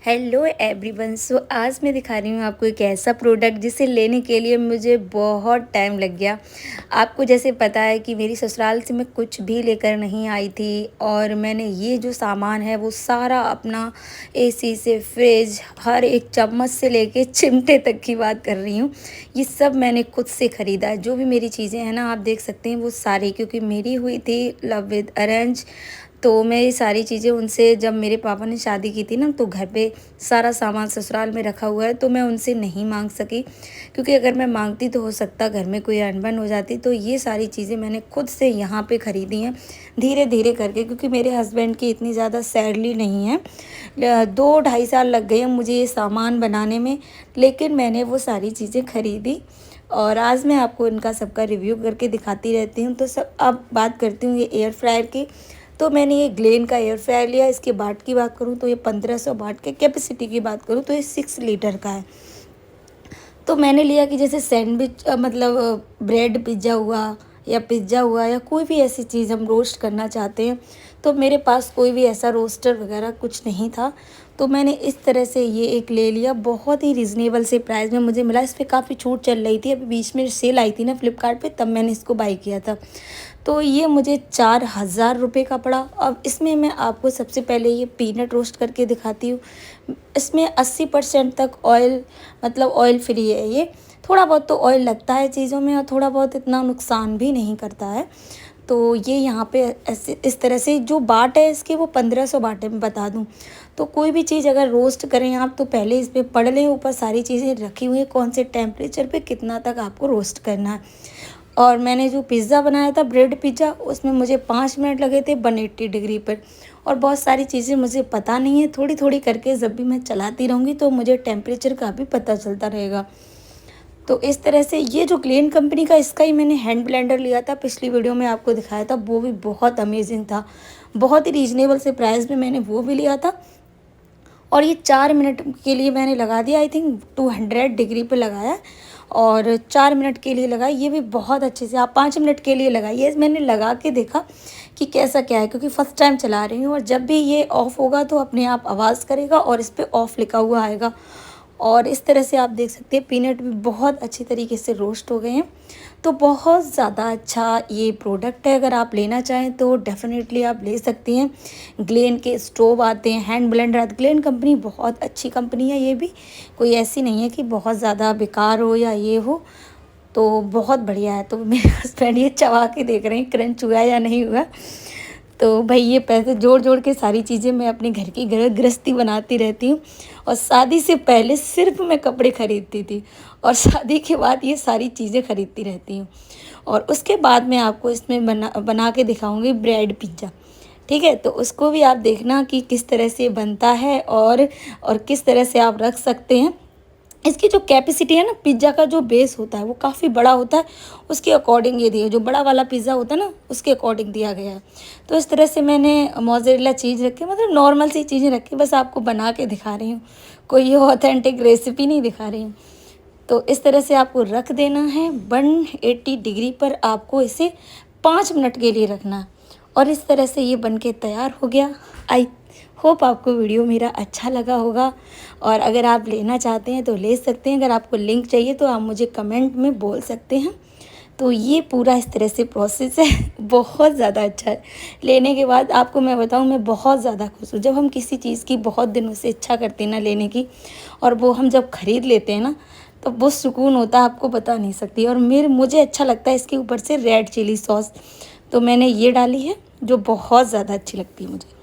Hello everyone. सो आज मैं दिखा रही हूँ आपको एक ऐसा प्रोडक्ट जिसे लेने के लिए मुझे बहुत टाइम लग गया। आपको जैसे पता है कि मेरी ससुराल से मैं कुछ भी लेकर नहीं आई थी और मैंने ये जो सामान है वो सारा अपना एसी से फ्रिज हर एक चम्मच से लेके चिमटे तक की बात कर रही हूँ, ये सब मैंने खुद से ख़रीदा है। जो भी मेरी चीज़ें हैं ना, आप देख सकते हैं वो सारी, क्योंकि मेरी हुई थी लव विद अरेंज, तो मैं ये सारी चीज़ें उनसे, जब मेरे पापा ने शादी की थी ना, तो घर पे सारा सामान ससुराल में रखा हुआ है, तो मैं उनसे नहीं मांग सकी, क्योंकि अगर मैं मांगती तो हो सकता घर में कोई अनबन हो जाती। तो ये सारी चीज़ें मैंने खुद से यहाँ पे ख़रीदी हैं धीरे धीरे करके, क्योंकि मेरे हस्बैंड की इतनी ज़्यादा सैलरी नहीं है। 2-2.5 साल लग गए हैं मुझे ये सामान बनाने में, लेकिन मैंने वो सारी चीज़ें ख़रीदी और आज मैं आपको इनका सबका रिव्यू करके दिखाती रहती हूँ। तो सब अब बात करती हूँ ये एयर फ्रायर की। तो मैंने ये ग्लेन का एयर फ्रायर लिया। इसके बाट की बात करूँ तो ये 1500 बाट के, कैपेसिटी की बात करूँ तो ये 6 लीटर का है। तो मैंने लिया कि जैसे सैंडविच मतलब ब्रेड पिज़्ज़ा हुआ या पिज़्ज़ा हुआ या कोई भी ऐसी चीज़ हम रोस्ट करना चाहते हैं, तो मेरे पास कोई भी ऐसा रोस्टर वगैरह कुछ नहीं था, तो मैंने इस तरह से ये एक ले लिया। बहुत ही रिजनेबल से प्राइस में मुझे मिला। इस पर काफ़ी छूट चल रही थी, अभी बीच में सेल आई थी ना फ्लिपकार्ट पे, तब मैंने इसको बाई किया था। तो ये मुझे 4000 रुपये का पड़ा। अब इसमें मैं आपको सबसे पहले ये पीनट रोस्ट करके दिखाती हूँ। इसमें 80% तक ऑयल, मतलब ऑयल फ्री है ये। थोड़ा बहुत तो ऑयल लगता है चीज़ों में और थोड़ा बहुत इतना नुकसान भी नहीं करता है। तो ये यहाँ पे ऐसे इस तरह से जो बाट है इसके, वो 1500 बाट है। मैं बता दूँ तो कोई भी चीज़ अगर रोस्ट करें आप, तो पहले इस पे पढ़ लें, ऊपर सारी चीज़ें रखी हुई हैं, कौन से टेम्परेचर पे कितना तक आपको रोस्ट करना है। और मैंने जो पिज़्ज़ा बनाया था, ब्रेड पिज़्ज़ा, उसमें मुझे 5 मिनट लगे थे 180 डिग्री पर। और बहुत सारी चीज़ें मुझे पता नहीं है, थोड़ी थोड़ी करके जब भी मैं चलाती रहूँगी तो मुझे टेम्परेचर का भी पता चलता रहेगा। तो इस तरह से ये जो ग्लेन कंपनी का, इसका ही मैंने हैंड ब्लेंडर लिया था, पिछली वीडियो में आपको दिखाया था, वो भी बहुत अमेजिंग था। बहुत ही रीजनेबल से प्राइस में मैंने वो भी लिया था। और ये 4 मिनट के लिए मैंने लगा दिया, आई थिंक 200 डिग्री पे लगाया और 4 मिनट के लिए लगाया। ये भी बहुत अच्छे से, आप 5 मिनट के लिए लगाइए। मैंने लगा के देखा कि कैसा क्या है, क्योंकि फ़र्स्ट टाइम चला रही हूँ। और जब भी ये ऑफ़ होगा तो अपने आप आवाज़ करेगा और इस पर ऑफ़ लिखा हुआ आएगा। और इस तरह से आप देख सकते हैं पीनट भी बहुत अच्छी तरीके से रोस्ट हो गए हैं। तो बहुत ज़्यादा अच्छा ये प्रोडक्ट है, अगर आप लेना चाहें तो डेफ़िनेटली आप ले सकती हैं। ग्लेन के स्टोव आते हैं, हैंड ब्लेंडर आते हैं। ग्लेन कंपनी बहुत अच्छी कंपनी है, ये भी कोई ऐसी नहीं है कि बहुत ज़्यादा बेकार हो या ये हो, तो बहुत बढ़िया है। तो मेरे हस्बैंड ये चबा के देख रहे हैं क्रंच हुआ या नहीं हुआ। तो भाई ये पैसे जोड़ जोड़ के सारी चीज़ें मैं अपने घर की गृहस्थी बनाती रहती हूँ। और शादी से पहले सिर्फ मैं कपड़े खरीदती थी और शादी के बाद ये सारी चीज़ें खरीदती रहती हूँ। और उसके बाद मैं आपको इसमें बना के दिखाऊंगी ब्रेड पिज़्ज़ा। ठीक है, तो उसको भी आप देखना कि किस तरह से बनता है और किस तरह से आप रख सकते हैं। इसकी जो कैपेसिटी है ना, पिज़्ज़ा का जो बेस होता है वो काफ़ी बड़ा होता है, उसके अकॉर्डिंग ये दिया, जो बड़ा वाला पिज़्ज़ा होता है ना उसके अकॉर्डिंग दिया गया है। तो इस तरह से मैंने मोज़रेला चीज़ रखी, मतलब नॉर्मल सी चीज़ें रखी, बस आपको बना के दिखा रही हूँ, कोई ये ऑथेंटिक रेसिपी नहीं दिखा रही हूँ। तो इस तरह से आपको रख देना है 180 डिग्री पर, आपको इसे 5 मिनट के लिए रखना है। और इस तरह से ये बन के तैयार हो गया। आई होप आपको वीडियो मेरा अच्छा लगा होगा, और अगर आप लेना चाहते हैं तो ले सकते हैं। अगर आपको लिंक चाहिए तो आप मुझे कमेंट में बोल सकते हैं। तो ये पूरा इस तरह से प्रोसेस है। बहुत ज़्यादा अच्छा है। लेने के बाद आपको मैं बताऊं, मैं बहुत ज़्यादा खुश हूँ। जब हम किसी चीज़ की बहुत दिनों से इच्छा करते हैं ना लेने की, और वो हम जब ख़रीद लेते हैं ना, तो वो सुकून होता है, आपको बता नहीं सकती। और मुझे अच्छा लगता है इसके ऊपर से रेड चिली सॉस, तो मैंने ये डाली है जो बहुत ज़्यादा अच्छी लगती है मुझे।